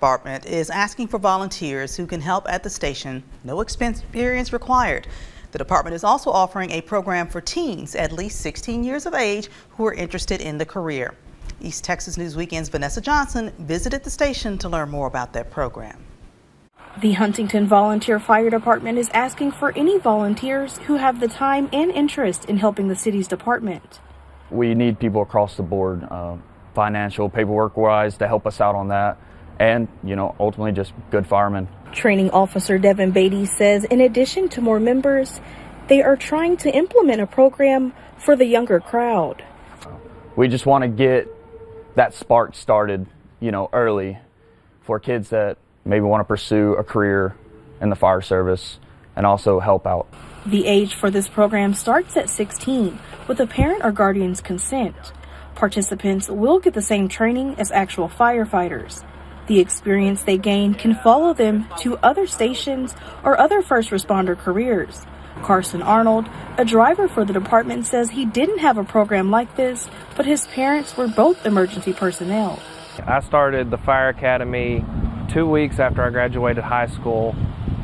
Department is asking for volunteers who can help at the station. No experience required. The department is also offering a program for teens at least 16 years of age who are interested in the career. East Texas News Weekend's Vanessa Johnson visited the station to learn more about that program. The Huntington Volunteer Fire Department is asking for any volunteers who have the time and interest in helping the city's department. We need people across the board, financial, paperwork-wise, to help us out on that, and, ultimately just good firemen. Training Officer Devin Beatty says in addition to more members, they are trying to implement a program for the younger crowd. We just want to get that spark started, early for kids that maybe want to pursue a career in the fire service and also help out. The age for this program starts at 16 with a parent or guardian's consent. Participants will get the same training as actual firefighters. The experience they gain can follow them to other stations or other first responder careers. Carson Arnold, a driver for the department, says he didn't have a program like this, but his parents were both emergency personnel. I started the fire academy 2 weeks after I graduated high school,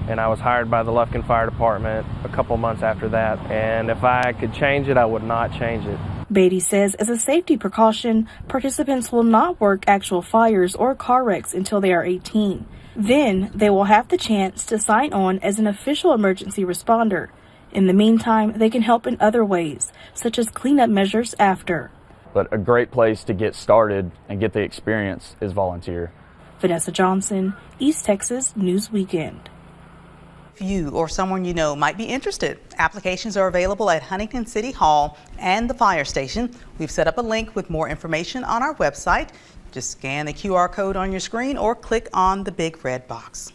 and I was hired by the Lufkin Fire Department a couple months after that. And if I could change it, I would not change it. Beatty says as a safety precaution, participants will not work actual fires or car wrecks until they are 18. Then they will have the chance to sign on as an official emergency responder. In the meantime, they can help in other ways, such as cleanup measures after. But a great place to get started and get the experience is volunteer. Vanessa Johnson, East Texas News Weekend. If you or someone you know might be interested, applications are available at Huntington City Hall and the fire station. We've set up a link with more information on our website. Just scan the QR code on your screen or click on the big red box.